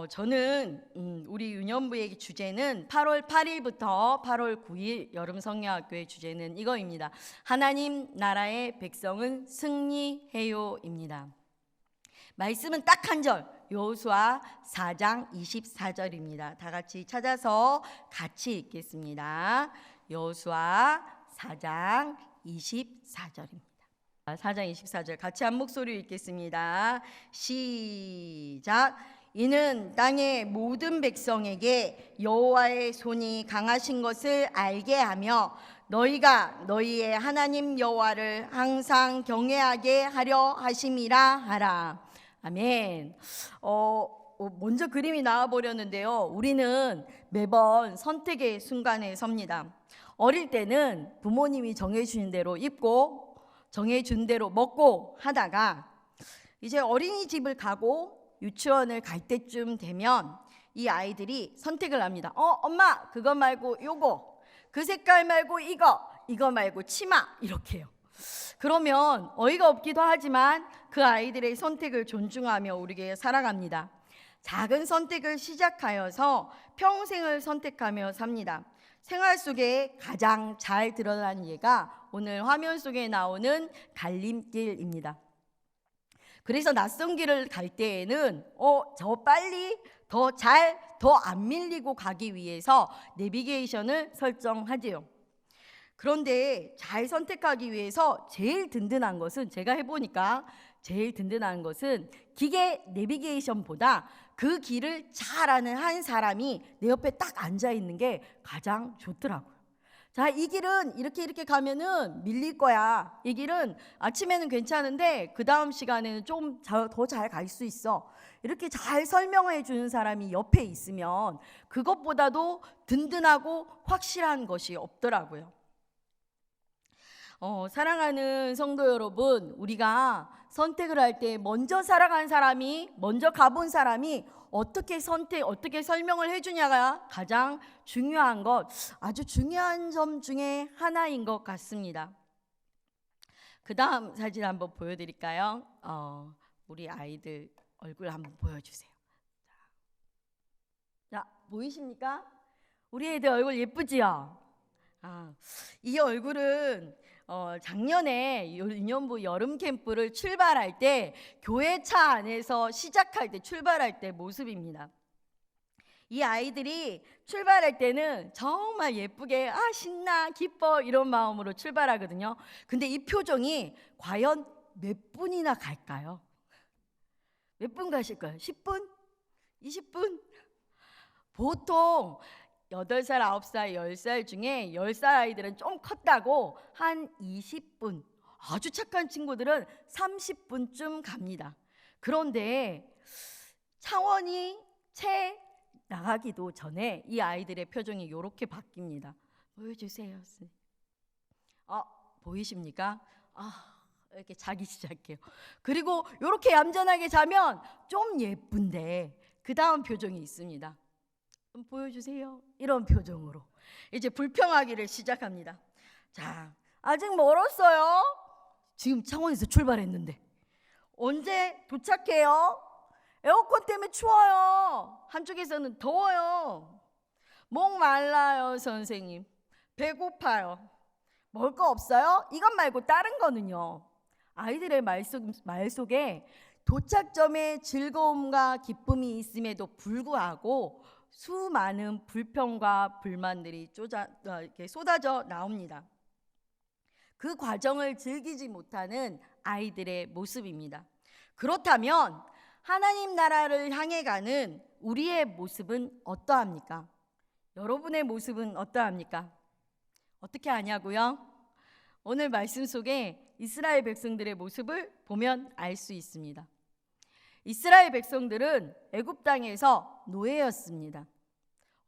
저는 우리 유년부의 주제는 8월 8일부터 8월 9일 여름성령학교의 주제는 이거입니다. 하나님 나라의 백성은 승리해요입니다. 말씀은 딱 한 절, 여호수아 4장 24절입니다. 다 같이 찾아서 같이 읽겠습니다. 여호수아 4장 24절입니다. 4장 24절 같이 한 목소리로 읽겠습니다. 시작. 이는 땅의 모든 백성에게 여호와의 손이 강하신 것을 알게 하며 너희가 너희의 하나님 여호와를 항상 경외하게 하려 하심이라 하라. 아멘. 먼저 그림이 나와 버렸는데요. 우리는 매번 선택의 순간에 섭니다. 어릴 때는 부모님이 정해주신 대로 입고 정해준 대로 먹고 하다가 이제 어린이집을 가고 유치원을 갈 때쯤 되면 이 아이들이 선택을 합니다. 엄마 그거 말고 요거, 그 색깔 말고 이거 말고 치마, 이렇게요. 그러면 어이가 없기도 하지만 그 아이들의 선택을 존중하며 우리에게 살아갑니다. 작은 선택을 시작하여서 평생을 선택하며 삽니다. 생활 속에 가장 잘 드러난 예가 오늘 화면 속에 나오는 갈림길입니다. 그래서 낯선 길을 갈 때에는 저 빨리 더 안 밀리고 가기 위해서 내비게이션을 설정하지요. 그런데 잘 선택하기 위해서 제일 든든한 것은, 제가 해보니까 제일 든든한 것은 기계 내비게이션보다 그 길을 잘 아는 한 사람이 내 옆에 딱 앉아 있는 게 가장 좋더라고요. 자, 이 길은 이렇게 가면은 밀릴 거야. 이 길은 아침에는 괜찮은데 그 다음 시간에는 좀 더 잘 갈 수 있어. 이렇게 잘 설명해 주는 사람이 옆에 있으면 그것보다도 든든하고 확실한 것이 없더라고요. 사랑하는 성도 여러분, 우리가 선택을 할 때 먼저 살아간 사람이, 먼저 가본 사람이 어떻게 설명을 해주냐가 가장 중요한 것, 아주 중요한 점 중에 하나인 것 같습니다. 그 다음 사진 한번 보여드릴까요? 우리 아이들 얼굴 한번 보여주세요. 자, 보이십니까? 우리 애들 얼굴 예쁘지요? 이 얼굴은 작년에 유년부 여름 캠프를 출발할 때 교회 차 안에서 시작할 때, 출발할 때 모습입니다. 이 아이들이 출발할 때는 정말 예쁘게 신나 기뻐 이런 마음으로 출발하거든요. 근데 이 표정이 과연 몇 분이나 갈까요? 몇 분 가실까요? 10분? 20분? 보통 8살, 9살, 10살 중에 10살 아이들은 좀 컸다고 한 20분, 아주 착한 친구들은 30분쯤 갑니다. 그런데 차원이 채 나가기도 전에 이 아이들의 표정이 이렇게 바뀝니다. 보여주세요. 보이십니까? 이렇게 자기 시작해요. 그리고 이렇게 얌전하게 자면 좀 예쁜데 그 다음 표정이 있습니다. 보여주세요. 이런 표정으로 이제 불평하기를 시작합니다. 자, 아직 멀었어요. 지금 창원에서 출발했는데 언제 도착해요? 에어컨 때문에 추워요. 한쪽에서는 더워요. 목 말라요, 선생님. 배고파요. 먹을 거 없어요? 이것 말고 다른 거는요. 아이들의 말 속에 도착점에 즐거움과 기쁨이 있음에도 불구하고 수많은 불평과 불만들이 쏟아져 나옵니다. 그 과정을 즐기지 못하는 아이들의 모습입니다. 그렇다면 하나님 나라를 향해 가는 우리의 모습은 어떠합니까? 여러분의 모습은 어떠합니까? 어떻게 하냐고요? 오늘 말씀 속에 이스라엘 백성들의 모습을 보면 알 수 있습니다. 이스라엘 백성들은 애굽 땅에서 노예였습니다.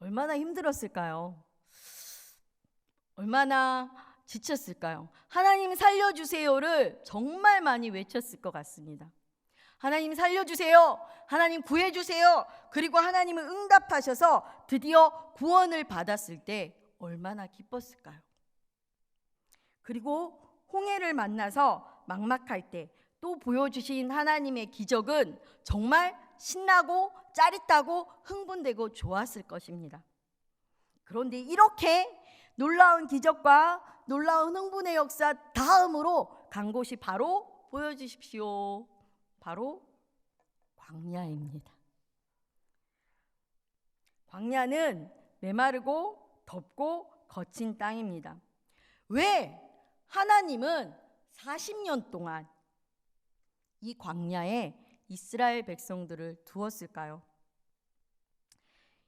얼마나 힘들었을까요? 얼마나 지쳤을까요? 하나님 살려주세요를 정말 많이 외쳤을 것 같습니다. 하나님 살려주세요. 하나님 구해주세요. 그리고 하나님은 응답하셔서 드디어 구원을 받았을 때 얼마나 기뻤을까요? 그리고 홍해를 만나서 막막할 때 또 보여주신 하나님의 기적은 정말 신나고 짜릿하고 흥분되고 좋았을 것입니다. 그런데 이렇게 놀라운 기적과 놀라운 흥분의 역사 다음으로 간 곳이 바로 보여주십시오. 바로 광야입니다. 광야는 메마르고 덥고 거친 땅입니다. 왜 하나님은 40년 동안 이 광야에 이스라엘 백성들을 두었을까요?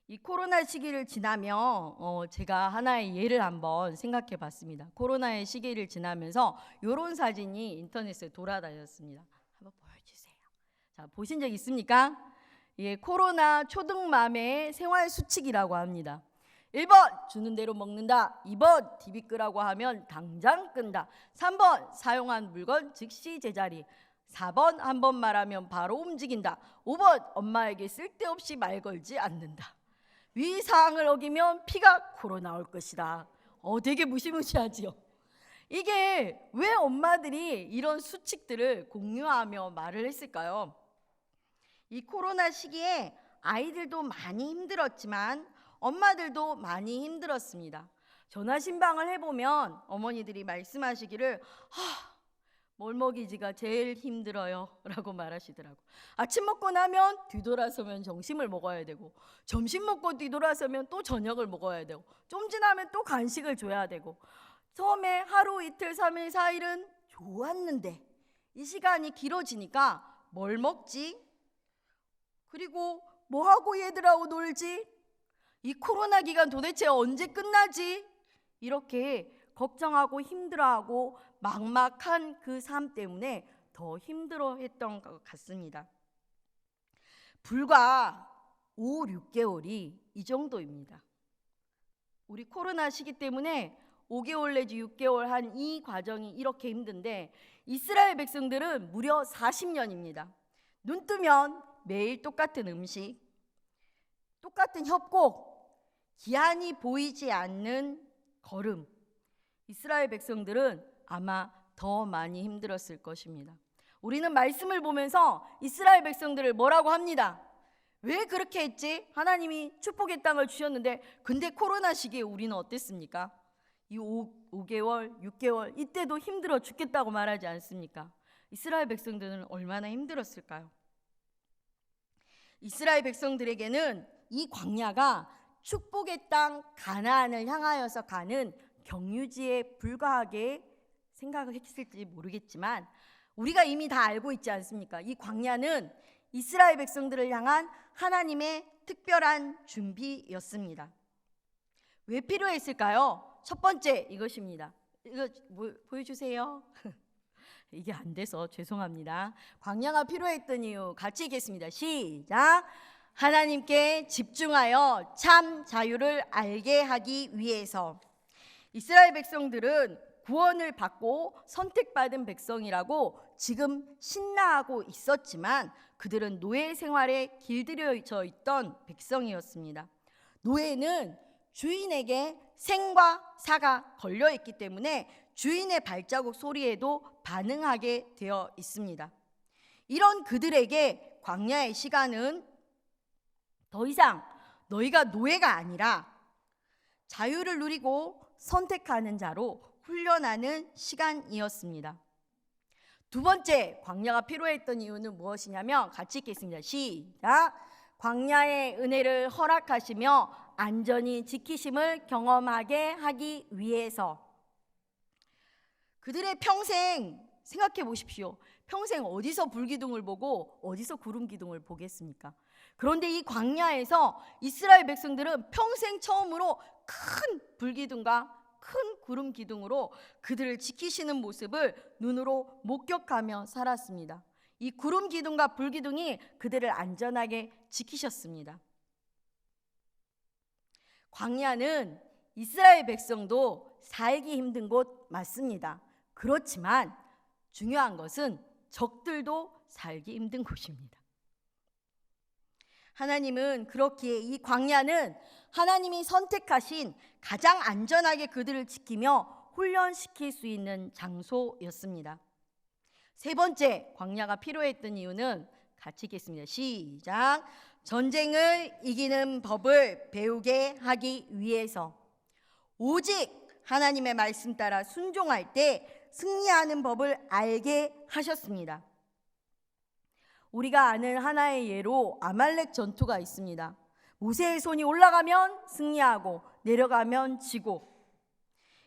이 코로나 시기를 지나며 제가 하나의 예를 한번 생각해 봤습니다. 코로나의 시기를 지나면서 이런 사진이 인터넷에 돌아다녔습니다. 한번 보여주세요. 자, 보신 적 있습니까? 예, 코로나 초등맘의 생활 수칙이라고 합니다. 1번 주는 대로 먹는다. 2번 TV 끄라고 하면 당장 끈다. 3번 사용한 물건 즉시 제자리. 4번 한 번 말하면 바로 움직인다. 5번 엄마에게 쓸데없이 말 걸지 않는다. 위 사항을 어기면 피가 코로 나올 것이다. 되게 무시무시하지요. 이게 왜 엄마들이 이런 수칙들을 공유하며 말을 했을까요? 이 코로나 시기에 아이들도 많이 힘들었지만 엄마들도 많이 힘들었습니다. 전화 신방을 해보면 어머니들이 말씀하시기를 뭘 먹이지가 제일 힘들어요 라고 말하시더라고. 아침 먹고 나면 뒤돌아서면 점심을 먹어야 되고, 점심 먹고 뒤돌아서면 또 저녁을 먹어야 되고, 좀 지나면 또 간식을 줘야 되고, 처음에 하루 이틀 3일 4일은 좋았는데 이 시간이 길어지니까 뭘 먹지? 그리고 뭐하고 얘들하고 놀지? 이 코로나 기간 도대체 언제 끝나지? 이렇게 걱정하고 힘들어하고 막막한 그 삶 때문에 더 힘들어했던 것 같습니다. 불과 5, 6개월이 이 정도입니다. 우리 코로나 시기 때문에 5개월 내지 6개월 한 이 과정이 이렇게 힘든데 이스라엘 백성들은 무려 40년입니다. 눈 뜨면 매일 똑같은 음식, 똑같은 협곡, 기한이 보이지 않는 걸음. 이스라엘 백성들은 아마 더 많이 힘들었을 것입니다. 우리는 말씀을 보면서 이스라엘 백성들을 뭐라고 합니다. 왜 그렇게 했지? 하나님이 축복의 땅을 주셨는데 근데 코로나 시기에 우리는 어땠습니까? 이 5개월, 6개월 이때도 힘들어 죽겠다고 말하지 않습니까? 이스라엘 백성들은 얼마나 힘들었을까요? 이스라엘 백성들에게는 이 광야가 축복의 땅 가나안을 향하여서 가는 경유지에 불과하게 생각을 했을지 모르겠지만 우리가 이미 다 알고 있지 않습니까? 이 광야는 이스라엘 백성들을 향한 하나님의 특별한 준비였습니다. 왜 필요했을까요? 첫 번째 이것입니다. 이거 보여주세요. 이게 안 돼서 죄송합니다. 광야가 필요했던 이유 같이 읽겠습니다. 시작. 하나님께 집중하여 참 자유를 알게 하기 위해서. 이스라엘 백성들은 구원을 받고 선택받은 백성이라고 지금 신나하고 있었지만 그들은 노예 생활에 길들여져 있던 백성이었습니다. 노예는 주인에게 생과 사가 걸려있기 때문에 주인의 발자국 소리에도 반응하게 되어 있습니다. 이런 그들에게 광야의 시간은 더 이상 너희가 노예가 아니라 자유를 누리고 선택하는 자로 훈련하는 시간이었습니다. 두 번째 광야가 필요했던 이유는 무엇이냐면 같이 읽겠습니다. 시작. 광야의 은혜를 허락하시며 안전히 지키심을 경험하게 하기 위해서. 그들의 평생 생각해 보십시오. 평생 어디서 불기둥을 보고 어디서 구름기둥을 보겠습니까? 그런데 이 광야에서 이스라엘 백성들은 평생 처음으로 큰 불기둥과 큰 구름 기둥으로 그들을 지키시는 모습을 눈으로 목격하며 살았습니다. 이 구름 기둥과 불 기둥이 그들을 안전하게 지키셨습니다. 광야는 이스라엘 백성도 살기 힘든 곳 맞습니다. 그렇지만 중요한 것은 적들도 살기 힘든 곳입니다. 하나님은 그렇기에 이 광야는 하나님이 선택하신 가장 안전하게 그들을 지키며 훈련시킬 수 있는 장소였습니다. 세 번째 광야가 필요했던 이유는 같이 읽겠습니다. 시작. 전쟁을 이기는 법을 배우게 하기 위해서 오직 하나님의 말씀 따라 순종할 때 승리하는 법을 알게 하셨습니다. 우리가 아는 하나의 예로 아말렉 전투가 있습니다. 모세의 손이 올라가면 승리하고 내려가면 지고,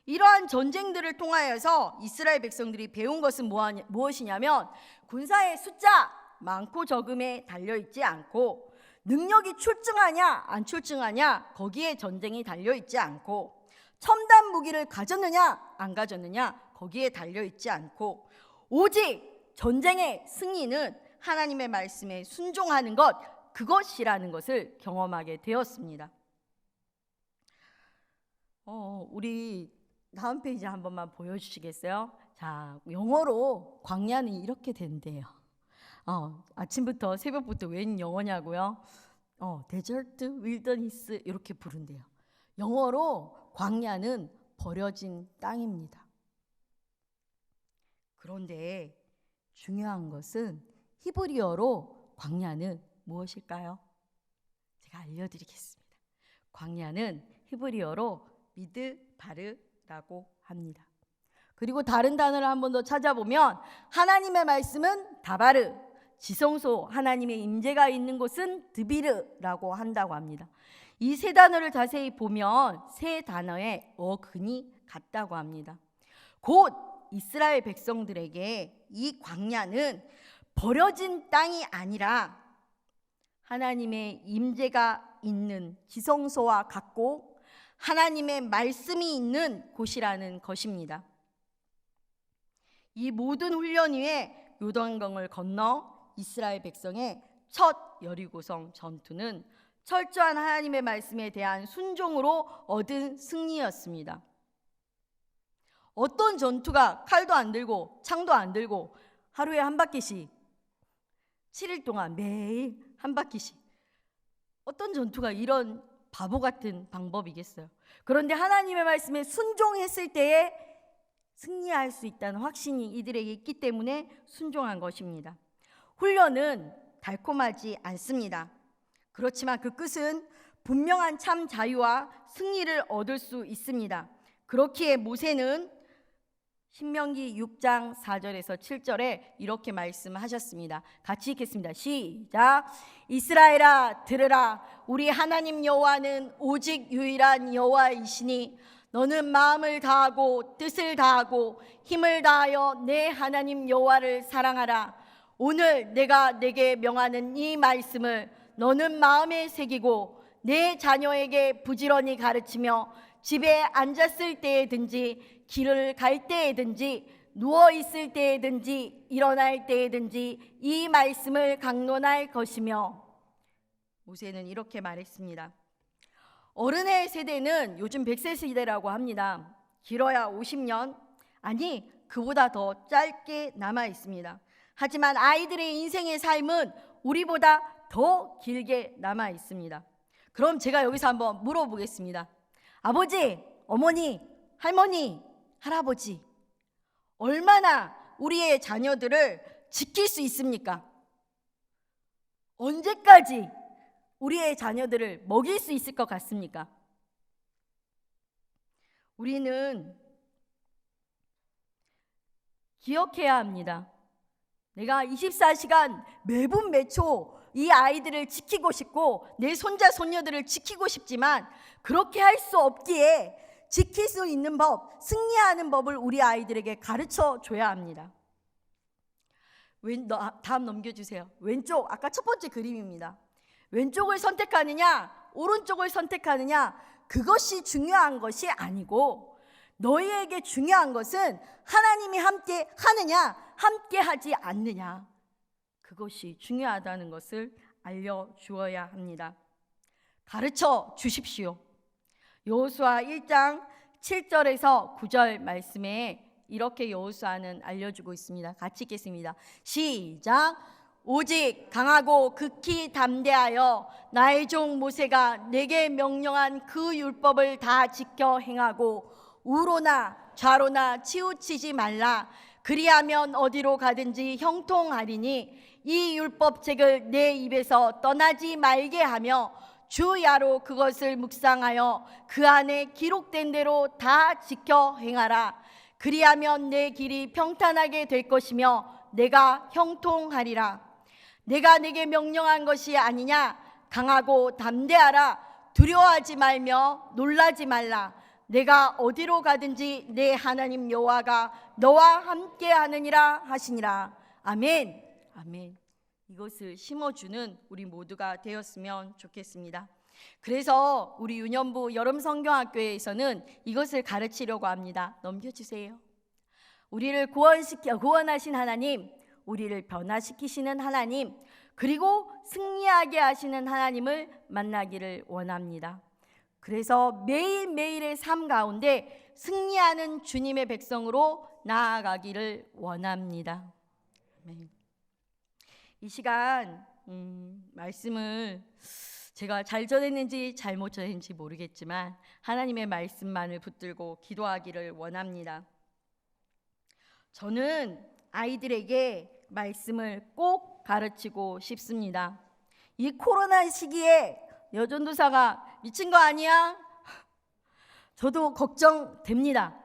이러한 전쟁들을 통하여서 이스라엘 백성들이 배운 것은 무엇이냐면 군사의 숫자 많고 적음에 달려있지 않고 능력이 출중하냐 안 출중하냐 거기에 전쟁이 달려있지 않고 첨단 무기를 가졌느냐 안 가졌느냐 거기에 달려있지 않고 오직 전쟁의 승리는 하나님의 말씀에 순종하는 것, 그것이라는 것을 경험하게 되었습니다. 우리 다음 페이지 한 번만 보여주시겠어요? 자, 영어로 광야는 이렇게 된대요. 아침부터 새벽부터 웬 영어냐고요? 데저트 윌더니스 이렇게 부른대요. 영어로 광야는 버려진 땅입니다. 그런데 중요한 것은 히브리어로 광야는 무엇일까요? 제가 알려드리겠습니다. 광야는 히브리어로 미드바르라고 합니다. 그리고 다른 단어를 한 번 더 찾아보면 하나님의 말씀은 다바르, 지성소 하나님의 임재가 있는 곳은 드비르라고 한다고 합니다. 이 세 단어를 자세히 보면 세 단어의 어근이 같다고 합니다. 곧 이스라엘 백성들에게 이 광야는 버려진 땅이 아니라 하나님의 임재가 있는 지성소와 같고 하나님의 말씀이 있는 곳이라는 것입니다. 이 모든 훈련 후에 요단강을 건너 이스라엘 백성의 첫 여리고성 전투는 철저한 하나님의 말씀에 대한 순종으로 얻은 승리였습니다. 어떤 전투가 칼도 안 들고 창도 안 들고 하루에 한 바퀴씩 7일 동안 매일 한 바퀴씩, 어떤 전투가 이런 바보 같은 방법이겠어요? 그런데 하나님의 말씀에 순종했을 때에 승리할 수 있다는 확신이 이들에게 있기 때문에 순종한 것입니다. 훈련은 달콤하지 않습니다. 그렇지만 그 끝은 분명한 참 자유와 승리를 얻을 수 있습니다. 그렇기에 모세는 신명기 6장 4절에서 7절에 이렇게 말씀하셨습니다. 같이 읽겠습니다. 시작. 이스라엘아 들으라. 우리 하나님 여호와는 오직 유일한 여호와이시니 너는 마음을 다하고 뜻을 다하고 힘을 다하여 내 하나님 여호와를 사랑하라. 오늘 내가 내게 명하는 이 말씀을 너는 마음에 새기고 내 자녀에게 부지런히 가르치며 집에 앉았을 때에든지 길을 갈 때에든지 누워 있을 때에든지 일어날 때에든지 이 말씀을 강론할 것이며. 모세는 이렇게 말했습니다. 어른의 세대는 요즘 100세 세대라고 합니다. 길어야 50년, 아니 그보다 더 짧게 남아 있습니다. 하지만 아이들의 인생의 삶은 우리보다 더 길게 남아 있습니다. 그럼 제가 여기서 한번 물어보겠습니다. 아버지, 어머니, 할머니, 할아버지, 얼마나 우리의 자녀들을 지킬 수 있습니까? 언제까지 우리의 자녀들을 먹일 수 있을 것 같습니까? 우리는 기억해야 합니다. 내가 24시간 매분 매초 이 아이들을 지키고 싶고 내 손자 손녀들을 지키고 싶지만 그렇게 할 수 없기에 지킬 수 있는 법, 승리하는 법을 우리 아이들에게 가르쳐 줘야 합니다. 다음 넘겨주세요. 왼쪽, 아까 첫 번째 그림입니다. 왼쪽을 선택하느냐 오른쪽을 선택하느냐, 그것이 중요한 것이 아니고 너희에게 중요한 것은 하나님이 함께 하느냐 함께 하지 않느냐, 그것이 중요하다는 것을 알려주어야 합니다. 가르쳐 주십시오. 여호수아 1장 7절에서 9절 말씀에 이렇게 여호수아는 알려주고 있습니다. 같이 읽겠습니다. 시작. 오직 강하고 극히 담대하여 나의 종 모세가 내게 명령한 그 율법을 다 지켜 행하고 우로나 좌로나 치우치지 말라. 그리하면 어디로 가든지 형통하리니 이 율법책을 내 입에서 떠나지 말게 하며 주야로 그것을 묵상하여 그 안에 기록된 대로 다 지켜 행하라. 그리하면 내 길이 평탄하게 될 것이며 내가 형통하리라. 내가 내게 명령한 것이 아니냐? 강하고 담대하라. 두려워하지 말며 놀라지 말라. 내가 어디로 가든지 내 하나님 여호와가 너와 함께 하느니라 하시니라. 아멘. 아멘. 이것을 심어주는 우리 모두가 되었으면 좋겠습니다. 그래서 우리 유년부 여름성경학교에서는 이것을 가르치려고 합니다. 넘겨주세요. 우리를 구원하신 하나님, 우리를 변화시키시는 하나님, 그리고 승리하게 하시는 하나님을 만나기를 원합니다. 그래서 매일매일의 삶 가운데 승리하는 주님의 백성으로 나아가기를 원합니다. 이 시간 말씀을 제가 잘 전했는지 잘못 전했는지 모르겠지만 하나님의 말씀만을 붙들고 기도하기를 원합니다. 저는 아이들에게 말씀을 꼭 가르치고 싶습니다. 이 코로나 시기에 여전도사가 미친 거 아니야? 저도 걱정됩니다.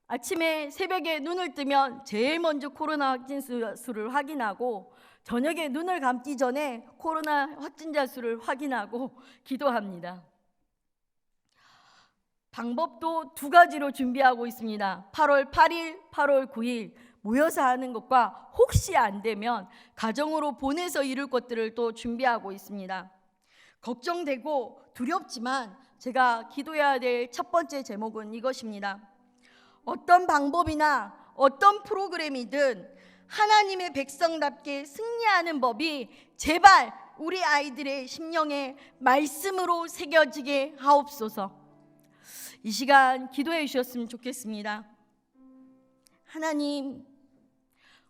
아침에 새벽에 눈을 뜨면 제일 먼저 코로나 확진 수를 확인하고 저녁에 눈을 감기 전에 코로나 확진자 수를 확인하고 기도합니다. 방법도 두 가지로 준비하고 있습니다. 8월 8일, 8월 9일 모여서 하는 것과 혹시 안 되면 가정으로 보내서 이룰 것들을 또 준비하고 있습니다. 걱정되고 두렵지만 제가 기도해야 될 첫 번째 제목은 이것입니다. 어떤 방법이나 어떤 프로그램이든 하나님의 백성답게 승리하는 법이 제발 우리 아이들의 심령에 말씀으로 새겨지게 하옵소서. 이 시간 기도해 주셨으면 좋겠습니다. 하나님,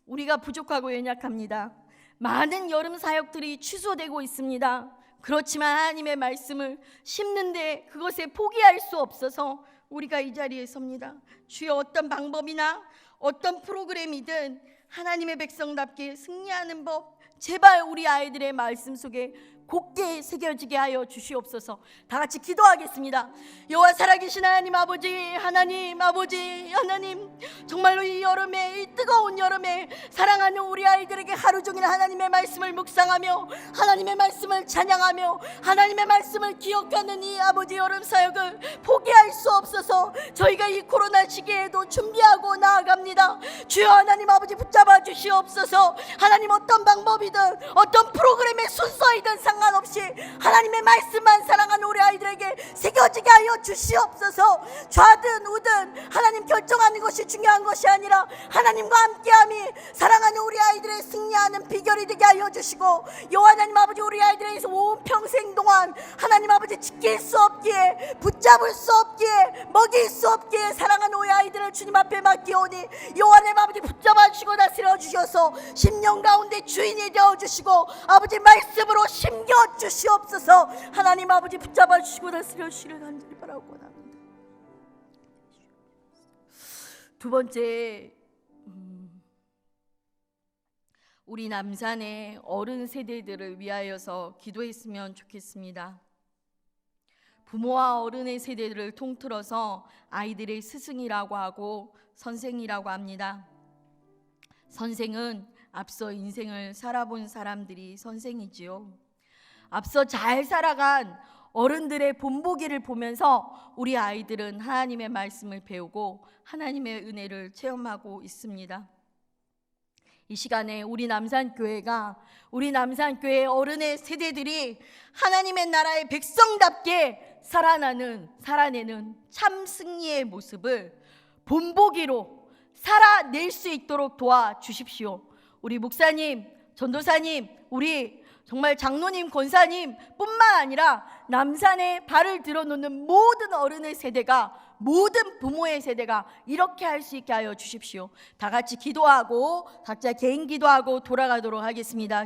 우리가 부족하고 연약합니다. 많은 여름 사역들이 취소되고 있습니다. 그렇지만 하나님의 말씀을 심는데 그것에 포기할 수 없어서 우리가 이 자리에 섭니다. 주여, 어떤 방법이나 어떤 프로그램이든 하나님의 백성답게 승리하는 법 제발 우리 아이들의 말씀 속에 곧게 새겨지게 하여 주시옵소서. 다 같이 기도하겠습니다. 여호와 살아계신 하나님 아버지, 하나님 아버지, 하나님, 정말로 이 여름에, 이 뜨거운 여름에 사랑하는 우리 아이들에게 하루 종일 하나님의 말씀을 묵상하며 하나님의 말씀을 찬양하며 하나님의 말씀을 기억하는 이 아버지 여름 사역을 포기할 수 없어서 저희가 이 코로나 시기에도 준비하고 나아갑니다. 주여 하나님 아버지 붙잡아 주시옵소서. 하나님, 어떤 방법이든 어떤 프로그램의 순서이든 상관없이 하나님의 말씀만 사랑하는 우리 아이들에게 새겨지게 하여 주시옵소서. 좌든 우든 하나님 결정하는 것이 중요한 것이 아니라 하나님과 함께함이 사랑하는 우리 아이들의 승리하는 비결이 되게 하여 주시고, 여호와 하나님 아버지, 우리 아이들에게서 온 평생 동안 하나님 아버지 지킬 수 없기에, 붙잡을 수 없기에, 먹일 수 없기에 사랑하는 우리 아이들을 주님 앞에 맡기오니 여호와 하나님 아버지 붙잡아 주시고 다스려 주셔서 심령 가운데 주인이 되어 주시고 아버지 말씀으로 심겨 주시옵소서. 하나님 아버지 붙잡아 주시고 다스려 주시기를 간절히 바라고 원합니다. 두 번째, 우리 남산의 어른 세대들을 위하여서 기도했으면 좋겠습니다. 부모와 어른의 세대들을 통틀어서 아이들의 스승이라고 하고 선생이라고 합니다. 선생은 앞서 인생을 살아본 사람들이 선생이지요. 앞서 잘 살아간 어른들의 본보기를 보면서 우리 아이들은 하나님의 말씀을 배우고 하나님의 은혜를 체험하고 있습니다. 이 시간에 우리 남산교회 어른의 세대들이 하나님의 나라의 백성답게 살아내는 참 승리의 모습을 본보기로 살아낼 수 있도록 도와주십시오. 우리 목사님, 전도사님, 우리 정말 장로님, 권사님 뿐만 아니라 남산에 발을 들어놓는 모든 어른의 세대가, 모든 부모의 세대가 이렇게 할 수 있게 하여 주십시오. 다 같이 기도하고 각자 개인 기도하고 돌아가도록 하겠습니다.